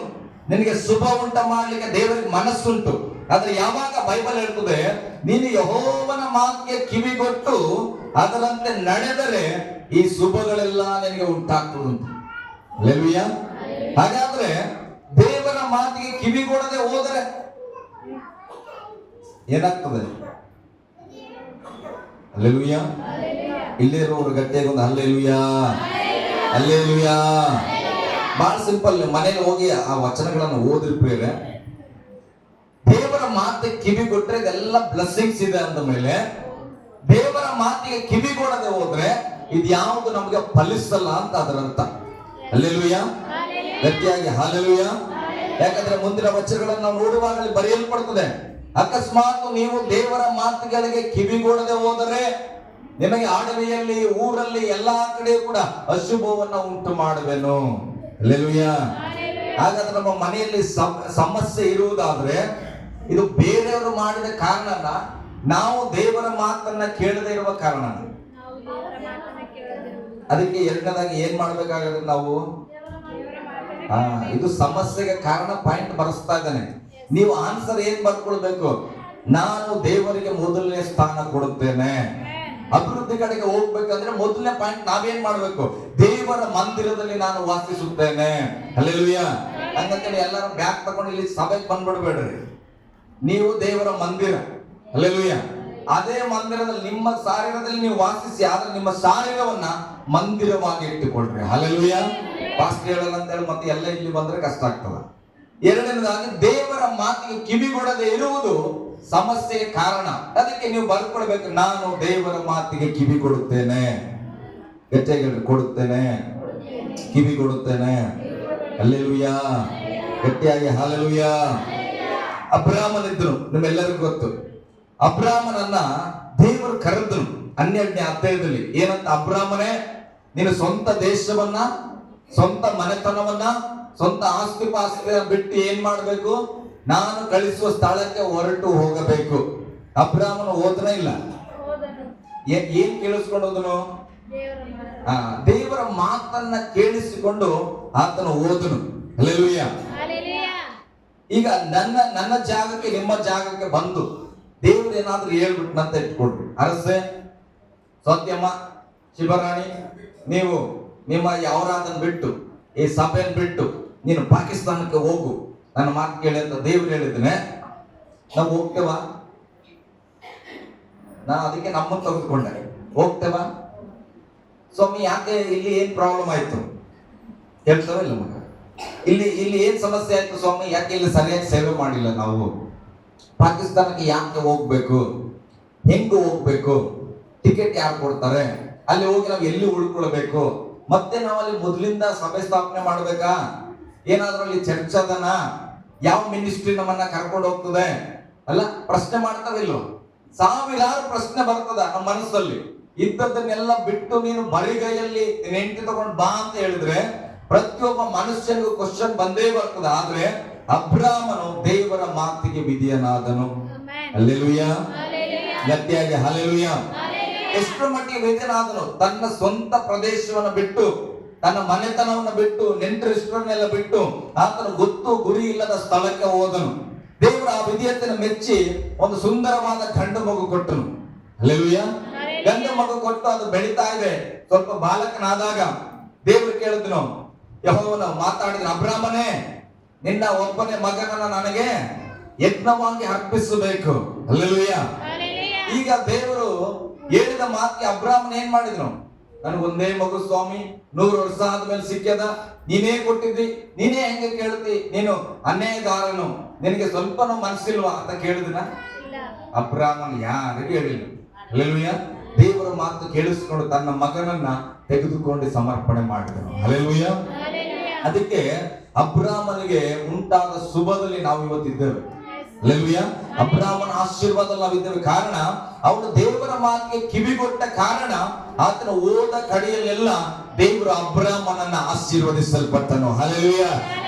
ನಿನಗೆ ಶುಭ ಉಂಟ ಮಾಡ್ಲಿಕ್ಕೆ ದೇವರಿಗೆ ಮನಸ್ಸುಂಟು. ಆದ್ರೆ ಯಾವಾಗ ಬೈಬಲ್ ಹೇಳ್ತದೆ, ನೀನು ಯೆಹೋವನ ಮಾತಿಗೆ ಕಿವಿಗೊಟ್ಟು ಅದರಂತೆ ನಡೆದರೆ ಈ ಶುಭಗಳೆಲ್ಲ ನಿನಗೆ ಉಂಟಾಗ್ತದೆ. ಹಲ್ಲೆಲೂಯಾ. ಹಾಗಾದ್ರೆ ದೇವರ ಮಾತಿಗೆ ಕಿವಿಗೊಡದೆ ಹೋದರೆ ಏನಾಗ್ತದೆ? ಹಲ್ಲೆಲೂಯಾ. ಇಲ್ಲೇ ಇರೋರು ಗಟ್ಟಿಯಾಗಿ ಒಂದು ಹಲ್ಲೆಲೂಯಾ, ಹಲ್ಲೆಲೂಯಾ. ಬಹಳ ಸಿಂಪಲ್. ಮನೇಲಿ ಹೋಗಿ ಆ ವಚನಗಳನ್ನು ಓದ್ರಿ ಪ್ರಿಯರೇ. ದೇವರ ಮಾತಿಗೆ ಕಿವಿಗೊಟ್ರೆ ಇದೆಲ್ಲ ಬ್ಲೆಸ್ಸಿಂಗ್ಸ್ ಇದೆ ಅಂದ ಮೇಲೆ, ದೇವರ ಮಾತಿಗೆ ಕಿವಿಗೊಡದೆ ಹೋದ್ರೆ ಇದ್ಯಾವುದು ನಮಗೆ ಫಲಿಸಲ್ಲ ಅಂತ ಅದರ ಅರ್ಥ. ಹಲ್ಲೆಲೂಯಾ. ಗಟ್ಟಿಯಾಗಿ ಹಲ್ಲೆಲೂಯಾ. ಯಾಕಂದ್ರೆ ಮುಂದಿನ ವಚನಗಳನ್ನು ನಾವು ನೋಡುವಾಗಲೇ ಬರೆಯಲ್ಪಡ್ತದೆ, ಅಕಸ್ಮಾತ್ ನೀವು ದೇವರ ಮಾತುಗಳಿಗೆ ಕಿವಿಗೊಡದೆ ಹೋದರೆ ನಿಮಗೆ ಅಡವಿಯಲ್ಲಿ, ಊರಲ್ಲಿ, ಎಲ್ಲಾ ಕಡೆ ಕೂಡ ಅಶುಭವನ್ನ ಉಂಟು ಮಾಡುವೆನು. ಹಲ್ಲೆಲೂಯಾ. ಹಾಗಾದ್ರೆ ನಮ್ಮ ಮನೆಯಲ್ಲಿ ಸಮಸ್ಯೆ ಇರುವುದಾದ್ರೆ ಇದು ಬೇರೆಯವರು ಮಾಡಿದ ಕಾರಣನ, ನಾವು ದೇವರ ಮಾತನ್ನ ಕೇಳದೆ ಇರುವ ಕಾರಣ. ಅದಕ್ಕೆ 2ನೇದಾಗಿ ಏನ್ ಮಾಡ್ಬೇಕಾಗುತ್ತೆ ನಾವು? ಇದು ಸಮಸ್ಯೆಗೆ ಕಾರಣ. ಪಾಯಿಂಟ್ ಬರೆಸ್ತಾ ಇದ್ದಾನೆ. ನೀವು ಆನ್ಸರ್ ಏನ್ ಬರ್ಕೊಳ್ಬೇಕು? ನಾನು ದೇವರಿಗೆ ಮೊದಲನೇ ಸ್ಥಾನ ಕೊಡುತ್ತೇನೆ. ಅಭಿವೃದ್ಧಿ ಕಡೆಗೆ ಹೋಗ್ಬೇಕಂದ್ರೆ ಮೊದಲನೇ ಪಾಯಿಂಟ್ ನಾವೇನ್ ಮಾಡ್ಬೇಕು? ದೇವರ ಮಂದಿರದಲ್ಲಿ ನಾನು ವಾಸಿಸುತ್ತೇನೆ. ಹಲ್ಲೆಲೂಯಾ. ಹಂಗಂತೇಳಿ ಎಲ್ಲರೂ ಬ್ಯಾಗ್ ತಗೊಂಡು ಇಲ್ಲಿ ಸಭೆಗೆ ಬಂದ್ಬಿಡ್ಬೇಡ್ರಿ. ನೀವು ದೇವರ ಮಂದಿರ. ಹಲ್ಲೆಲೂಯಾ. ಅದೇ ಮಂದಿರದಲ್ಲಿ ನಿಮ್ಮ ಶರೀರದಲ್ಲಿ ನೀವು ವಾಸಿಸಿ, ಆದ್ರೆ ನಿಮ್ಮ ಶರೀರವನ್ನ ಮಂದಿರವಾಗಿ ಇಟ್ಟುಕೊಳ್ರಿ. ಹಲ್ಲೆಲೂಯಾ. ಪಾಸ್ಟರ್ ಹೇಳಲ್ಲ ಅಂತ ಹೇಳಿ ಮತ್ತೆ ಎಲ್ಲ ಇಲ್ಲಿ ಬಂದ್ರೆ ಕಷ್ಟ ಆಗ್ತದ. 2ನೇದಾಗಿ ದೇವರ ಮಾತಿಗೆ ಕಿವಿಗೊಡದೆ ಇರುವುದು ಸಮಸ್ಯೆಗೆ ಕಾರಣ. ಅದಕ್ಕೆ ನೀವು ಬರ್ಕೊಳ್ಬೇಕು, ನಾನು ದೇವರ ಮಾತಿಗೆ ಕಿವಿ ಕೊಡುತ್ತೇನೆ. ಗಟ್ಟಿಯಾಗಿ ಕೊಡುತ್ತೇನೆ, ಕಿವಿ ಕೊಡುತ್ತೇನೆ. ಹಲ್ಲೆಲೂಯಾ. ಗಟ್ಟಿಯಾಗಿ ಹಲ್ಲೆಲೂಯಾ. ಅಬ್ರಾಮನಿದ್ರು, ನಿಮ್ಮೆಲ್ಲರಿಗೂ ಗೊತ್ತು. ಅಬ್ರಾಮನನ್ನ ದೇವರು ಕರೆದ್ರು 12ನೇ ಅಧ್ಯಾಯದಲ್ಲಿ. ಏನಂತ? ಅಬ್ರಾಮನೇ, ನೀನು ಸ್ವಂತ ದೇಶವನ್ನ, ಸ್ವಂತ ಮನೆತನವನ್ನ, ಸ್ವಂತ ಆಸ್ತಿ ಪಾಸ್ತಿಯ ಬಿಟ್ಟು ಏನ್ ಮಾಡ್ಬೇಕು? ನಾನು ಕಳಿಸುವ ಸ್ಥಳಕ್ಕೆ ಹೊರಟು ಹೋಗಬೇಕು. ಅಬ್ರಾಮನು ಹೋದನ ಇಲ್ಲ? ಏನ್ ಕೇಳಿಸ್ಕೊಂಡು ಹೋದನು? ದೇವರ ಮಾತನ್ನ ಕೇಳಿಸಿಕೊಂಡು ಆತನು ಹೋದನು. ಹಲ್ಲೆಲೂಯಾ. ಈಗ ನನ್ನ ಜಾಗಕ್ಕೆ, ನಿಮ್ಮ ಜಾಗಕ್ಕೆ ಬಂದು ದೇವರು ಏನಾದ್ರೂ ಹೇಳ್ಬಿಟ್ನಂತ ಇಟ್ಕೊಡ್ರಿ. ಅರಸೆ, ಸತ್ಯಮ್ಮ, ಶಿವರಾಣಿ, ನೀವು ನಿಮ್ಮ ಯಾವರಾದನ್ ಬಿಟ್ಟು, ಈ ಸಭೆಯನ್ನು ಬಿಟ್ಟು ನೀನು ಪಾಕಿಸ್ತಾನಕ್ಕೆ ಹೋಗು, ನನ್ನ ಮಾತು ಕೇಳಿ ಅಂತ ದೇವ್ರು ಹೇಳಿದ್ದೇನೆ. ನಾವು ಹೋಗ್ತೇವ? ನಾ ಅದಕ್ಕೆ ನಮ್ಮನ್ನು ತೆಗೆದುಕೊಂಡೆ. ಹೋಗ್ತೇವ? ಸ್ವಾಮಿ ಯಾಕೆ, ಇಲ್ಲಿ ಏನ್ ಪ್ರಾಬ್ಲಮ್ ಆಯ್ತು ಹೇಳ್ತೇವ ಇಲ್ಲ ಮಗ? ಇಲ್ಲಿ ಏನ್ ಸಮಸ್ಯೆ ಆಯ್ತು ಸ್ವಾಮಿ? ಯಾಕೆ ಇಲ್ಲಿ ಸರಿಯಾಗಿ ಸೇವೆ ಮಾಡಿಲ್ಲ ನಾವು? ಪಾಕಿಸ್ತಾನಕ್ಕೆ ಯಾಕೆ ಹೋಗ್ಬೇಕು? ಹೆಂಗ ಹೋಗ್ಬೇಕು? ಟಿಕೆಟ್ ಯಾರು ಕೊಡ್ತಾರೆ? ಅಲ್ಲಿ ಹೋಗಿ ನಾವು ಎಲ್ಲಿ ಉಳ್ಕೊಳ್ಬೇಕು? ಮತ್ತೆ ನಾವು ಅಲ್ಲಿ ಮೊದಲಿಂದ ಸಭೆ ಸ್ಥಾಪನೆ ಮಾಡ್ಬೇಕಾ? ಏನಾದ್ರೂ ಅಲ್ಲಿ ಚರ್ಚ್ ಅದನ? ಯಾವ ಮಿನಿಸ್ಟ್ರಿ ನಮ್ಮನ್ನ ಕರ್ಕೊಂಡು ಹೋಗ್ತದೆ? ಅಲ್ಲ, ಪ್ರಶ್ನೆ ಮಾಡ್ತಾವಿಲ್ಲೋ? ಸಾವಿರಾರು ಪ್ರಶ್ನೆ ಬರ್ತದ ನಮ್ಮ ಮನಸ್ಸಲ್ಲಿ. ಇದ್ದದನ್ನೆಲ್ಲ ಬಿಟ್ಟು ನೀನು ಬರಿಗೈಯಲ್ಲಿ ನಿನ್ನ ಹೆಂಡತಿ ತಗೊಂಡು ಬಾ ಅಂತ ಹೇಳಿದ್ರೆ ಪ್ರತಿಯೊಬ್ಬ ಮನುಷ್ಯನಿಗೂ ಕ್ವಶನ್ ಬಂದೇ ಬರ್ತದೆ. ಆದ್ರೆ ಅಬ್ರಾಮನು ದೇವರ ಮಾತಿಗೆ ವಿಧಿಯನಾದನು. ಹಲ್ಲೆಲೂಯ, ಗಟ್ಟಿಯಾಗಿ ಹಲ್ಲೆಲೂಯ. ಎಷ್ಟರ ಮಟ್ಟಿಗೆ ವಿಧಿಯನಾದನು? ತನ್ನ ಸ್ವಂತ ಪ್ರದೇಶವನ್ನು ಬಿಟ್ಟು, ತನ್ನ ಮನೆತನವನ್ನು ಬಿಟ್ಟು, ನೆಂಟರಿಷ್ಟರನ್ನೆಲ್ಲ ಬಿಟ್ಟು ಆತನ ಗೊತ್ತು ಗುರಿ ಇಲ್ಲದ ಸ್ಥಳಕ್ಕೆ ಹೋದನು. ದೇವರ ಆ ವಿಧಿಯತೆಯನ್ನು ಮೆಚ್ಚಿ ಒಂದು ಸುಂದರವಾದ ಗಂಡು ಮಗು ಕೊಟ್ಟನು. ಹಲ್ಲೆಲೂಯ. ಗಂಡು ಮಗು ಕೊಟ್ಟು ಅದು ಬೆಳೀತಾ ಇದೆ. ಸ್ವಲ್ಪ ಬಾಲಕನಾದಾಗ ದೇವರು ಕೇಳಿದ್ನು, ಯೆಹೋವನು ಮಾತಾಡಿದ, ಅಬ್ರಾಮನೇ, ನಿನ್ನ ಒಬ್ಬನೇ ಮಗನನ್ನ ನನಗೆ ಯಜ್ಞವಾಗಿ ಅರ್ಪಿಸಬೇಕು. ಹಲ್ಲೆಲೂಯ. ಈಗ ದೇವರು ಹೇಳಿದ ಮಾತಿಗೆ ಅಬ್ರಾಮನ್ ಏನ್ ಮಾಡಿದ್ರು? ನನಗೊಂದೇ ಮಗು ಸ್ವಾಮಿ, 100 ವರ್ಷ ಆದ್ಮೇಲೆ ಸಿಕ್ಕ್ಯದ, ನೀನೇ ಕೊಟ್ಟಿದ್ದಿ, ನೀನೇ ಹೆಂಗೆ ಕೇಳ್ತಿ, ನೀನು ಅನ್ಯಾಯಗಾರನು, ನಿನಗೆ ಸ್ವಲ್ಪನೂ ಮನಸ್ಸಿಲ್ವಾ ಅಂತ ಕೇಳಿದಿನ? ಅಬ್ರಾಮನ್ ಯಾರಿಗೂ ಹೇಳಿಲ್ಲ. ಹಲ್ಲೆಲೂಯ. ದೇವರ ಮಾತು ಕೇಳಿಸ್ಕೊಂಡು ತನ್ನ ಮಗನನ್ನ ತೆಗೆದುಕೊಂಡು ಸಮರ್ಪಣೆ ಮಾಡಿದನು. ಹಲ್ಲೆಲೂಯ. ಅದಕ್ಕೆ ಅಬ್ರಾಮನಿಗೆ ಉಂಟಾದ ಶುಭದಲ್ಲಿ ನಾವು ಇವತ್ತಿದ್ದೇವೆ. ಹಲ್ಲೆಲೂಯ. ಅಬ್ರಾಮನ ಆಶೀರ್ವಾದದಲ್ಲಿ ನಾವಿದ್ದೇವೆ. ಕಾರಣ ಅವನು ದೇವರ ಮಾತಿಗೆ ಕಿವಿಗೊಟ್ಟ ಕಾರಣ ಆತನ ಓದ ಕಡೆಯಲ್ಲೆಲ್ಲ ದೇವರು ಅಬ್ರಾಮನನ್ನ ಆಶೀರ್ವದಿಸಲ್ಪಟ್ಟನು. ಹಲ್ಲೆಲೂಯ.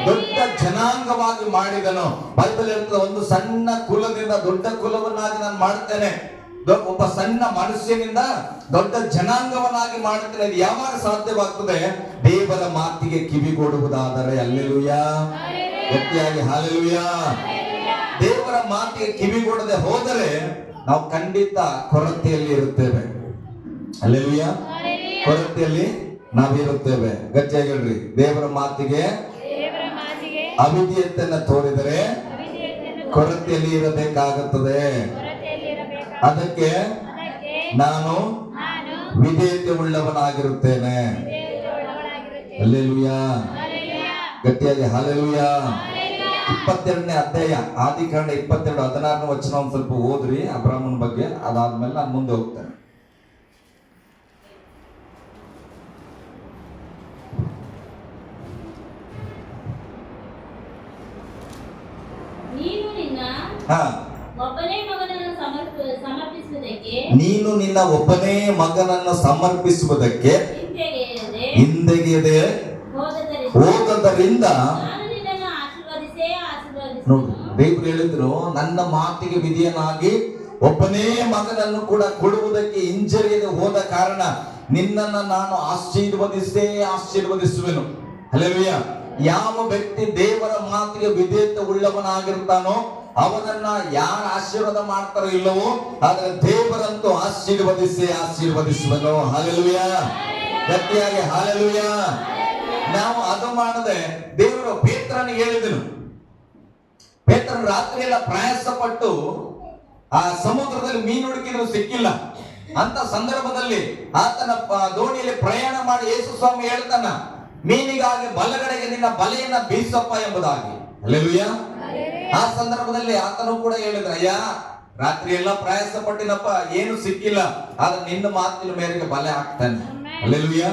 ದೊಡ್ಡ ಜನಾಂಗವಾಗಿ ಮಾಡಿದನು. ಬೈಬಲ್ ಹೇಳ್ತದೆ, ಒಂದು ಸಣ್ಣ ಕುಲದಿಂದ ದೊಡ್ಡ ಕುಲವನ್ನಾಗಿ ನಾನು ಮಾಡ್ತೇನೆ, ಒಬ್ಬ ಸಣ್ಣ ಮನುಷ್ಯನಿಂದ ದೊಡ್ಡ ಜನಾಂಗವನ್ನಾಗಿ ಮಾಡುತ್ತೇನೆ. ಇದು ಯಾವಾಗ ಸಾಧ್ಯವಾಗ್ತದೆ? ದೇವರ ಮಾತಿಗೆ ಕಿವಿಗೊಡುವುದಾದರೆ. ಹಲ್ಲೆಲೂಯ, ಗಟ್ಟಿಯಾಗಿ ಹಲ್ಲೆಲೂಯ. ದೇವರ ಮಾತಿಗೆ ಕಿವಿಗೊಡದೆ ಹೋದರೆ ನಾವು ಖಂಡಿತ ಕೊರತೆಯಲ್ಲಿ ಇರುತ್ತೇವೆ. ಹಲ್ಲೆಲೂಯ. ಕೊರತೆಯಲ್ಲಿ ನಾವಿರುತ್ತೇವೆ. ಗಟ್ಟಿಯಾಗಿ ಹೇಳ್ರಿ, ದೇವರ ಮಾತಿಗೆ ಅವಿಧೇಯತೆಯನ್ನು ತೋರಿದರೆ ಕೊರತೆಯಲ್ಲಿ ಇರಬೇಕಾಗುತ್ತದೆ. ಅದಕ್ಕೆ ನಾನು ವಿಧೇಯತೆ ಉಳ್ಳವನಾಗಿರುತ್ತೇನೆ. ಹಲ್ಲೆಲೂಯ, ಗಟ್ಟಿಯಾಗಿ ಹಲ್ಲೆಲೂಯ. 22ನೇ ಅಧ್ಯಾಯ ಆದಿಕಾಂಡ 22:16 ವಚನ ಒಂದ್ ಸ್ವಲ್ಪ ಓದ್ರಿ ಅಬ್ರಾಮನ ಬಗ್ಗೆ. ಅದಾದ್ಮೇಲೆ ನಾನು ಮುಂದೆ ಹೋಗ್ತೇನೆ. ನೀನು ನಿನ್ನ ಒಬ್ಬನೇ ಮಗನನ್ನು ಸಮರ್ಪಿಸುವುದಕ್ಕೆ ಹಿಂದೆಗೆಯದೆ ಹೋದದರಿಂದ ನೋಡಿ, ದೇವರು ಹೇಳಿದ್ರು, ನನ್ನ ಮಾತಿಗೆ ವಿಧಿಯನಾಗಿ ಒಬ್ಬನೇ ಮಗನನ್ನು ಕೂಡ ಕೊಡುವುದಕ್ಕೆ ಹಿಂಜರಿಯದೆ ಹೋದ ಕಾರಣ ನಿನ್ನನ್ನು ನಾನು ಆಶೀರ್ವದಿಸುವೆನು. ಹಲ್ಲೆಲೂಯ. ಯಾವ ವ್ಯಕ್ತಿ ದೇವರ ಮಾತಿಗೆ ವಿಧೇಯತೆ ಉಳ್ಳವನಾಗಿರ್ತಾನೋ ಅವನನ್ನ ಯಾರು ಆಶೀರ್ವಾದ ಮಾಡ್ತಾರೋ ಇಲ್ಲವೋ, ಆದ್ರೆ ದೇವರಂತೂ ಆಶೀರ್ವದಿಸುವನು. ಹಲ್ಲೆಲೂಯ, ಗಟ್ಟಿಯಾಗಿ ಹಲ್ಲೆಲೂಯ. ನಾವು ಅದು ಮಾಡದೆ ದೇವರು ಪೇತ್ರನಿಗೆ ಹೇಳಿದನು. ಪೇತ್ರನು ರಾತ್ರಿ ಎಲ್ಲ ಪ್ರಯಾಸ ಪಟ್ಟು ಆ ಸಮುದ್ರದಲ್ಲಿ ಮೀನು ಹುಡುಕಿದ್ರು ಸಿಕ್ಕಿಲ್ಲ. ಅಂತ ಸಂದರ್ಭದಲ್ಲಿ ಆತನ ದೋಣಿಯಲ್ಲಿ ಪ್ರಯಾಣ ಮಾಡಿ ಯೇಸು ಸ್ವಾಮಿ ಹೇಳ್ತಾನ, ಮೀನಿಗಾಗಿ ಬಲಗಡೆಗೆ ನಿನ್ನ ಬಲೆಯನ್ನ ಬೀಸಪ್ಪ ಎಂಬುದಾಗಿ. ಹಲ್ಲೆಲೂಯ. ಆ ಸಂದರ್ಭದಲ್ಲಿ ಆತನು ಕೂಡ ಹೇಳಿದ್ರ, ಅಯ್ಯ ರಾತ್ರಿ ಎಲ್ಲ ಪ್ರಯಾಸ ಪಟ್ಟಿನಪ್ಪ, ಏನು ಸಿಕ್ಕಿಲ್ಲ, ಆದ್ರೆ ನಿನ್ನ ಮಾತಿನ ಮೇರೆಗೆ ಬಲೆ ಹಾಕ್ತಾನೆ. ಹಲ್ಲೆಲೂಯ.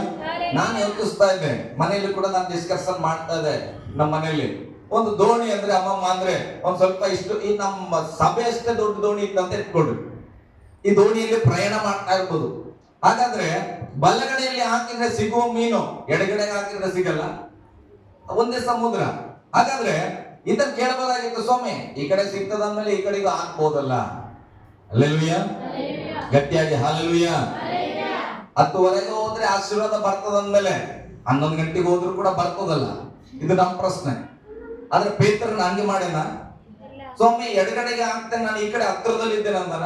ನಾನು ಯೋಚಿಸ್ತಾ ಇದ್ದೆ, ಮನೆಯಲ್ಲಿ ಕೂಡ ನಾನು ಡಿಸ್ಕಷನ್ ಮಾಡ್ತಾ ಇದ್ದೆ. ನಮ್ಮ ಮನೆಯಲ್ಲಿ ಒಂದು ದೋಣಿ ಅಂದ್ರೆ ಅಮ್ಮಮ್ಮ ಅಂದ್ರೆ ಒಂದ್ ಸ್ವಲ್ಪ ಇಷ್ಟು, ಈ ನಮ್ಮ ಸಭೆ ಅಷ್ಟೇ ದೊಡ್ಡ ದೋಣಿ ಇತ್ತಂತ ಇಟ್ಕೊಳ್ರಿ. ಈ ದೋಣಿಯಲ್ಲಿ ಪ್ರಯಾಣ ಮಾಡ್ತಾ ಇರ್ಬೋದು. ಹಾಗಾದ್ರೆ ಬಲಗಡೆಯಲ್ಲಿ ಹಾಕಿದ್ರೆ ಸಿಗುವ ಮೀನು ಎಡಗಡೆಗೆ ಹಾಕಿದ್ರೆ ಸಿಗಲ್ಲ, ಒಂದೇ ಸಮುದ್ರ. ಹಾಗಾದ್ರೆ ಇದನ್ನ ಕೇಳಬಹುದಾಗಿತ್ತು, ಸ್ವಾಮಿ ಈ ಕಡೆ ಸಿಗ್ತದ ಅಂದ್ಮೇಲೆ ಈ ಕಡೆಗೂ ಹಾಕ್ಬೋದಲ್ಲ. ಹಲ್ಲೆಲೂಯ, ಗಟ್ಟಿಯಾಗಿ ಹಲ್ಲೆಲೂಯ. 10:00 ಹೋದ್ರೆ ಆಶೀರ್ವಾದ ಬರ್ತದಂದ್ಮೇಲೆ 11 ಗಂಟೆಗೆ ಹೋದ್ರು ಕೂಡ ಬರ್ತದಲ್ಲ. ಇದು ನಮ್ಮ ಪ್ರಶ್ನೆ. ಆದ್ರೆ ಪೇತ್ರನ ಹಂಗೆ ಮಾಡೇನ? ಸ್ವಾಮಿ ಎಡಗಡೆಗೆ ಹಾಕ್ತೇನೆ, ನಾನು ಈ ಕಡೆ ಹತ್ರದಲ್ಲಿ ಇದ್ದೇನೆ ಅಂದನ?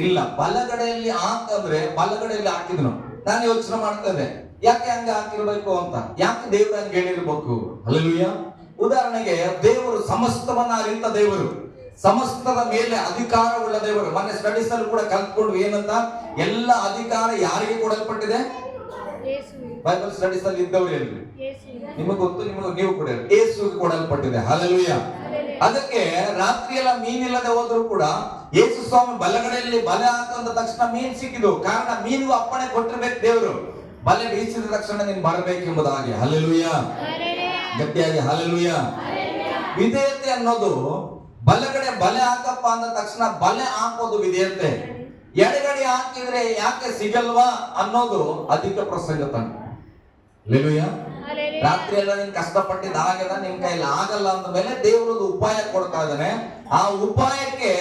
ಇಲ್ಲ, ಬಲಗಡೆಯಲ್ಲಿ ಹಾಕಂದ್ರೆ ಬಲಗಡೆಯಲ್ಲಿ ಹಾಕಿದ್ನು. ನಾನು ಯೋಚನೆ ಮಾಡ್ತಾ ಇದ್ದೆ, ಯಾಕೆ ಹಂಗ ಹಾಕಿರ್ಬೇಕು ಅಂತ, ಯಾಕೆ ದೇವ್ರ ಹಂಗೆ ಹೇಳಿರ್ಬೇಕು? ಹಲ್ಲೆಲೂಯ. ಉದಾಹರಣೆಗೆ ದೇವರು ಸಮಸ್ತವನ್ನ ಅರಿತ ದೇವರು, ಸಮಸ್ತದ ಮೇಲೆ ಅಧಿಕಾರವುಳ್ಳ ದೇವರು. ಮೊನ್ನೆ ಸ್ಟಡೀಸ್ ಅಲ್ಲಿ ಕೂಡ ಕಲ್ತ್ಕೊಂಡು ಏನಂತ, ಎಲ್ಲ ಅಧಿಕಾರ ಯಾರಿಗೆ ಕೊಡಲ್ಪಟ್ಟಿದೆ? ಬೈಬಲ್ ಸ್ಟಡೀಸ್ ಅಲ್ಲಿ ಇದ್ದವ್ರು ಹೇಳಿ, ನಿಮಗೆ ಗೊತ್ತು, ನೀವು ಕೂಡ ಯೇಸುವಿಗೆ ಕೊಡಲ್ಪಟ್ಟಿದೆ. ಹಲ್ಲೆಲೂಯ. ಅದಕ್ಕೆ ರಾತ್ರಿ ಎಲ್ಲ ಮೀನಿಲ್ಲದೆ ಹೋದ್ರು ಕೂಡ ಯೇಸು ಸ್ವಾಮಿ ಬಲಗಡೆಯಲ್ಲಿ ಬಲೆ ಹಾಕಂದ ತಕ್ಷಣ ಮೀನ್ ಸಿಕ್ಕಿದ್ದು. ಕಾರಣ ಮೀನಿಗೂ ಅಪ್ಪಣೆ ಕೊಟ್ಟಿರ್ಬೇಕು ದೇವರು, ಬಲೆ ಬೀಸಿದ ತಕ್ಷಣ ನೀನ್ ಬರಬೇಕೆಂಬುದಾಗಿ. ಹಲ್ಲೆಲೂಯ, ಗಟ್ಟಿಯಾಗಿ ಹಲ್ಲೆಲೂಯ. ವಿಧೇಯತೆ ಅನ್ನೋದು ಬಲಗಡೆ ಬಲೆ ಹಾಕಪ್ಪ ಅಂದ ತಕ್ಷಣ ಬಲೆ ಹಾಕೋದು ವಿಧೇಯತೆ. ಎಡಗಡೆ ಹಾಕಿದ್ರೆ ಯಾಕೆ ಸಿಗಲ್ವಾ ಅನ್ನೋದು ಅಧಿಕ ಪ್ರಸಂಗ ತಾನೆ. ಹಲ್ಲೆಲೂಯಾ. ರಾತ್ರಿ ಎಲ್ಲ ನೀನ್ ಕಷ್ಟಪಟ್ಟಿದ್ದ ಆಗದ ನಿನ್ ಕೈಲಿ ಆಗಲ್ಲ ಅಂದ ಮೇಲೆ ದೇವರದ್ದು ಉಪಾಯ ಕೊಡ್ತಾ ಇದ್ದಾನೆ. ಆ ಉಪಾಯಕ್ಕೆ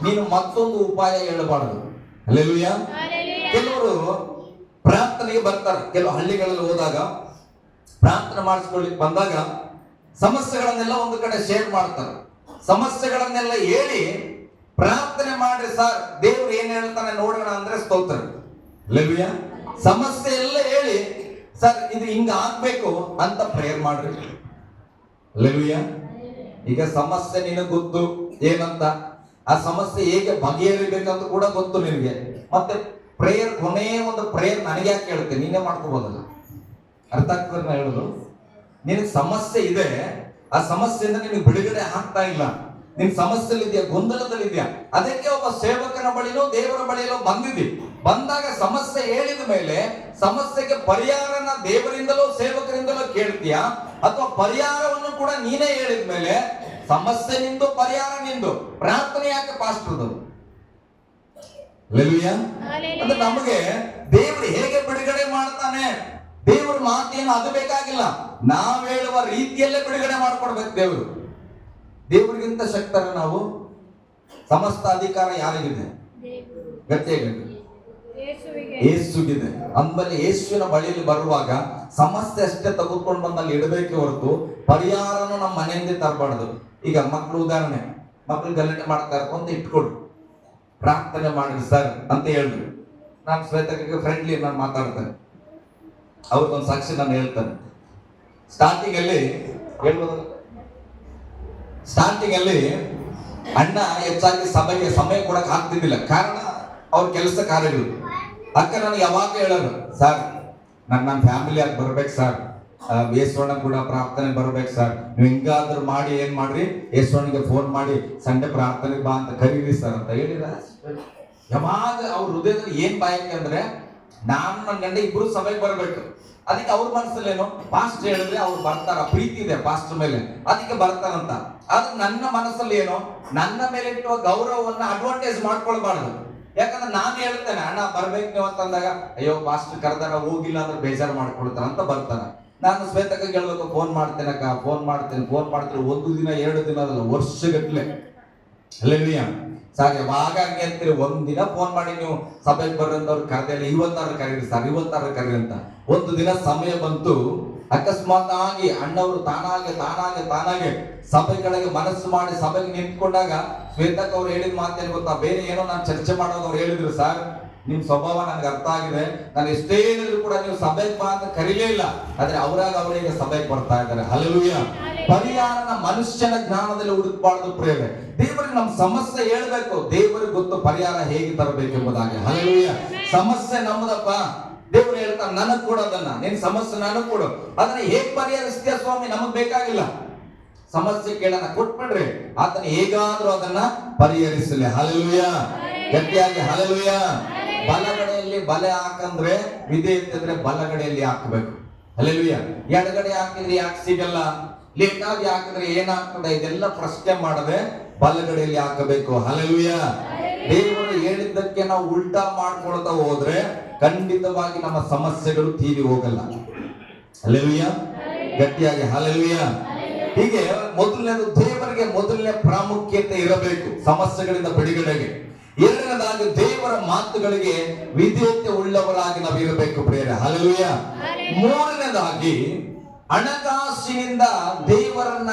ನೀನು ಮತ್ತೊಂದು ಉಪಾಯ ಹೇಳಬಾರದು. ಹಲ್ಲೆಲೂಯಾ. ಕೆಲವರು ಪ್ರಾರ್ಥನೆಗೆ ಬರ್ತಾರೆ. ಕೆಲವು ಹಳ್ಳಿಗಳಲ್ಲಿ ಹೋದಾಗ ಪ್ರಾರ್ಥನೆ ಮಾಡಿಸ್ಕೊಳ್ಳಿಕ್ ಬಂದಾಗ ಸಮಸ್ಯೆಗಳನ್ನೆಲ್ಲ ಒಂದು ಕಡೆ ಶೇರ್ ಮಾಡ್ತಾರೆ. ಸಮಸ್ಯೆಗಳನ್ನೆಲ್ಲ ಹೇಳಿ ಪ್ರಾರ್ಥನೆ ಮಾಡ್ರಿ ಸರ್, ದೇವ್ರು ಏನ್ ಹೇಳ್ತಾನೆ ನೋಡೋಣ ಅಂದ್ರೆ ಸ್ತೋತ್ರ. ಹಲ್ಲೆಲೂಯಾ. ಸಮಸ್ಯೆ ಎಲ್ಲ ಹೇಳಿ ಸರ್ ಇದು ಹಿಂಗ ಆಗ್ಬೇಕು ಅಂತ ಪ್ರೇಯರ್ ಮಾಡ್ರಿ. ಹಲ್ಲೆಲೂಯಾ. ಈಗ ಸಮಸ್ಯೆ ನಿನಗೆ ಗೊತ್ತು ಏನಂತ, ಆ ಸಮಸ್ಯೆ ಹೇಗೆ ಬಗೆಹರಿಬೇಕಂತ ಕೂಡ ಗೊತ್ತು ನಿನಗೆ. ಮತ್ತೆ ಪ್ರೇಯರ್ ಕೊನೆಯ ಒಂದು ಪ್ರೇಯರ್ ನನಗೆ ಯಾಕೆ ಹೇಳ್ತೇನೆ, ನೀನೇ ಮಾಡ್ಕೋಬಹುದಲ್ಲ. ಅರ್ಥ ಆಗ್ತದೆ ನಾ ಹೇಳುದು? ನಿನಗೆ ಸಮಸ್ಯೆ ಇದೆ, ಆ ಸಮಸ್ಯೆಯಿಂದ ನಿನಗೆ ಬಿಡುಗಡೆ ಆಗ್ತಾ ಇಲ್ಲ, ನಿನ್ ಸಮಸ್ಯೆಲಿದ್ಯಾ, ಗೊಂದಲದಲ್ಲಿದ್ಯಾ. ಅದಕ್ಕೆ ಒಬ್ಬ ಸೇವಕನ ಬಳಿನೋ ದೇವರ ಬಳಿಯೋ ಬಂದಾಗ ಸಮಸ್ಯೆ ಹೇಳಿದ ಮೇಲೆ ಸಮಸ್ಯೆಗೆ ಪರಿಹಾರನ ದೇವರಿಂದಲೋ ಸೇವಕರಿಂದಲೋ ಕೇಳ್ತೀಯಾ, ಅಥವಾ ಪರಿಹಾರವನ್ನು ಕೂಡ ನೀನೇ ಹೇಳಿದ ಮೇಲೆ ಸಮಸ್ಯೆ ನಿಂದು ಪರಿಹಾರ ನಿಂದು, ಪ್ರಾರ್ಥನೆ ಯಾಕೆ ಪಾಸ್ಟರ್ದು? ಹಲ್ಲೆಲೂಯಾ. ಅಂದ್ರೆ ನಮಗೆ ದೇವರು ಹೇಗೆ ಬಿಡುಗಡೆ ಮಾಡ್ತಾನೆ, ದೇವರ ಮಾತೇನು ಅದು ಬೇಕಾಗಿಲ್ಲ, ನಾವ್ ಹೇಳುವ ರೀತಿಯಲ್ಲೇ ಬಿಡುಗಡೆ ಮಾಡ್ಕೊಡ್ಬೇಕು ದೇವರು. ದೇವರಿಗಿಂತ ಶಕ್ತರ ನಾವು. ಸಮಸ್ತ ಅಧಿಕಾರ ಯಾರಿಗಿದೆ? ಗಟ್ಟಿಯಾಗಿ ಯೇಸುಗಿದೆ. ಅಂದ್ಮೇಲೆ ಯೇಸುವಿನ ಬಳಿಯಲ್ಲಿ ಬರುವಾಗ ಸಮಸ್ಯೆ ಅಷ್ಟೇ ತೆಗೆದುಕೊಂಡು ಬಂದಲ್ಲಿ ಇಡಬೇಕೆ ಹೊರತು ಪರಿಹಾರನು ನಮ್ಮ ಮನೆಯಿಂದ ತರಬಾರ್ದು. ಈಗ ಮಕ್ಕಳು ಉದಾಹರಣೆ, ಮಕ್ಕಳು ಗಲಾಟೆ ಮಾಡ್ತಾ ಇರ್ಕೊಂತ ಇಟ್ಕೊಡು, ಪ್ರಾರ್ಥನೆ ಮಾಡ್ರಿ ಸರ್ ಅಂತ ಹೇಳ್ರಿ. ನಾನು ಶ್ವೇತಕ್ಕೆ ಫ್ರೆಂಡ್ಲಿ ನಾನು ಮಾತಾಡ್ತೇನೆ, ಅವ್ರಿಗೊಂದು ಸಾಕ್ಷಿ ನಾನು ಹೇಳ್ತೇನೆ. ಸ್ಟಾರ್ಟಿಂಗ್ ಅಲ್ಲಿ ಅಣ್ಣ ಹೆಚ್ಚಾಗಿ ಸಭೆಗೆ ಸಮಯ ಕೊಡಕ್ ಆಗ್ತಿದ್ದಿಲ್ಲ, ಕಾರಣ ಅವ್ರ ಕೆಲಸ ಕಾರ್ಯಗಳು. ಅಕ್ಕ ನನಗೆ ಯಾವಾಗ ಹೇಳೋರು, ಸರ್ ನನ್ನ ಫ್ಯಾಮಿಲಿ ಆಗಿ ಬರ್ಬೇಕು ಸರ್, ಯೇಸೋಣ ಕೂಡ ಪ್ರಾರ್ಥನೆ ಬರ್ಬೇಕು ಸರ್, ನೀವು ಹಿಂಗಾದ್ರೂ ಮಾಡಿ ಏನ್ ಮಾಡ್ರಿ, ಯೇಸೋಣಿಗೆ ಫೋನ್ ಮಾಡಿ ಸಂಡೆ ಪ್ರಾರ್ಥನೆಗೆ ಬಾ ಅಂತ ಕರೀರಿ ಸರ್ ಅಂತ ಹೇಳಿದ. ಯಾವಾಗ ಅವ್ರ ಹೃದಯದಲ್ಲಿ ಏನ್ ಬಾಯಕ್ಕೆ ಅಂದ್ರೆ ನಾನು ನನ್ನ ಗಂಡ ಇಬ್ರು ಸಭೆಗೆ ಬರ್ಬೇಕು. ಅದಕ್ಕೆ ಅವ್ರ ಮನಸ್ಸಲ್ಲೇನು, ಪಾಸ್ಟ್ ಹೇಳಿದ್ರೆ ಅವ್ರು ಬರ್ತಾರ, ಪ್ರೀತಿ ಇದೆ ಪಾಸ್ಟ್ ಮೇಲೆ, ಅದಕ್ಕೆ ಬರ್ತಾರಂತ. ಆದ್ರೆ ನನ್ನ ಮನಸ್ಸಲ್ಲಿ ಏನು, ನನ್ನ ಮೇಲೆ ಇಟ್ಟುವ ಗೌರವವನ್ನ ಅಡ್ವಾಂಟೇಜ್ ಮಾಡ್ಕೊಳ್ಬಾರ್ದು. ಯಾಕಂದ್ರೆ ನಾನು ಹೇಳ್ತೇನೆ ಅಣ್ಣ ಬರ್ಬೇಕು ನೀವು ಅಂತಂದಾಗ, ಅಯ್ಯೋ ಪಾಸ್ಟ್ ಕರೆದಾಗ ಹೋಗಿಲ್ಲ ಅಂದ್ರೆ ಬೇಜಾರು ಮಾಡ್ಕೊಳ್ತಾರ ಅಂತ ಬರ್ತಾರ. ನಾನು ಶ್ವೇತಕ್ಕ ಹೇಳ್ಬೇಕು, ಫೋನ್ ಮಾಡ್ತೇನೆ ಅಕ್ಕ, ಫೋನ್ ಮಾಡ್ತೇನೆ ಒಂದು ದಿನ 2 ದಿನ ಅದಲ್ಲ, ವರ್ಷಗಟ್ಲೆ. ಹಲ್ಲೆಲೂಯಾ. ಸರ್ ಯಾವಾಗ ಹಂಗೆ ಅಂತೀರಿ, ಒಂದಿನ ಫೋನ್ ಮಾಡಿ ನೀವು ಸಭೆಗೆ ಬರ್ರಂತವ್ರು ಕರೆದಿಲ್ಲ, ಇವತ್ತಾರು ಕರೀರಿ ಸರ್, ಇವತ್ತಾರು ಕರೀರಿ ಅಂತ. ಒಂದು ದಿನ ಸಮಯ ಬಂತು, ಅಕಸ್ಮಾತ್ ಆಗಿ ಅಣ್ಣವರು ತಾನಾಗೆ ಸಭೆಗಳಿಗೆ ಮನಸ್ಸು ಮಾಡಿ ಸಭೆಗೆ ನಿಂತ್ಕೊಂಡಾಗ ಶ್ವೇತಕ್ ಅವ್ರು ಹೇಳಿದ ಮಾತೇನು ಗೊತ್ತಾ, ಬೇರೆ ಏನೋ ನಾನು ಚರ್ಚೆ ಮಾಡೋದು ಅವ್ರು ಹೇಳಿದ್ರು, ಸರ್ ನಿಮ್ ಸ್ವಭಾವ ನನ್ಗೆ ಅರ್ಥ ಆಗಿದೆ, ನಾನು ಎಷ್ಟೇ ಹೇಳಿದ್ರು ಕೂಡ ನೀವು ಸಭೆಗೆ ಬಾ ಅಂತ ಕರೀಲೇ ಇಲ್ಲ, ಆದ್ರೆ ಅವರಿಗೆ ಸಭೆಗೆ ಬರ್ತಾ ಇದ್ದಾರೆ. ಹಲ್ಲೆಲೂಯಾ. ಪರಿಹಾರನ ಮನುಷ್ಯನ ಜ್ಞಾನದಲ್ಲಿ ಹುಡುಕ್ಬಾರ್ದು ಪ್ರೇರೆ. ದೇವರಿಗೆ ನಮ್ಮ ಸಮಸ್ಯೆ ಹೇಳ್ಬೇಕು, ದೇವರಿಗೆ ಗೊತ್ತು ಪರಿಹಾರ ಹೇಗೆ ತರಬೇಕೆಂಬುದಾಗಿ. ಹಲ್ಲೆಲೂಯಾ. ಸಮಸ್ಯೆ ನಮ್ಮದಪ್ಪ, ದೇವರು ಹೇಳ್ತಾನೆ ನನಗ್ ಕೊಡು ಅದನ್ನ, ನಿನ್ ಸಮಸ್ಯೆ ನನಗ್ ಕೊಡು, ಅದನ್ನ ಹೇಗ್ ಪರಿಹರಿಸ್ತೀಯ ಸ್ವಾಮಿ ನಮಗ್ ಬೇಕಾಗಿಲ್ಲ, ಸಮಸ್ಯೆ ಕೇಳೋಣ ಕೊಟ್ಬಿಡ್ರಿ, ಆತನ ಹೇಗಾದ್ರೂ ಅದನ್ನ ಪರಿಹರಿಸಲಿ. ಹಲ್ಲೆಲೂಯಾ. ಗಟ್ಟಿಯಾಗಿ ಹಲ್ಲೆಲೂಯಾ. ಬಲಗಡೆಯಲ್ಲಿ ಬಲೆ ಹಾಕಂದ್ರೆ ವಿಧೇಯತೆ ಬಲಗಡೆಯಲ್ಲಿ ಹಾಕಬೇಕು. ಹಲ್ಲೆಲೂಯಾ. ಎಡಗಡೆ ಹಾಕಿದ್ರೆ ಯಾಕೆ ಸಿಗಲ್ಲ, ಲೇಟ್ ಆಗಿ ಹಾಕಿದ್ರೆ ಏನಾಗ್ತದೆ, ಇದೆಲ್ಲ ಪ್ರಶ್ನೆ ಮಾಡದೆ ಬಲಗಡೆಯಲ್ಲಿ ಹಾಕಬೇಕು. ಹಲ್ಲೆಲೂಯಾ. ದೇವರು ಹೇಳಿದ್ದಕ್ಕೆ ನಾವು ಉಲ್ಟಾ ಮಾಡ್ಕೊಳ್ತಾ ಹೋದ್ರೆ ಖಂಡಿತವಾಗಿ ನಮ್ಮ ಸಮಸ್ಯೆಗಳು ತೀರಿ ಹೋಗಲ್ಲ. ಹಲ್ಲೆಲೂಯಾ. ಗಟ್ಟಿಯಾಗಿ ಹಲ್ಲೆಲೂಯಾ. ಹೀಗೆ ಮೊದಲನೇದು ದೇವರಿಗೆ ಮೊದಲನೇ ಪ್ರಾಮುಖ್ಯತೆ ಇರಬೇಕು ಸಮಸ್ಯೆಗಳಿಂದ ಬಿಡುಗಡೆಗೆ. ಎರಡನೇದಾಗಿ ದೇವರ ಮಾತುಗಳಿಗೆ ವಿಧೇಯತೆ ಉಳ್ಳವರಾಗಿ ನಾವು ಇರಬೇಕು ಪ್ರೇರೆ. ಹಲ್ಲೆಲೂಯಾ. ಮೂರನೇದಾಗಿ ಹಣಕಾಸಿನಿಂದ ದೇವರನ್ನ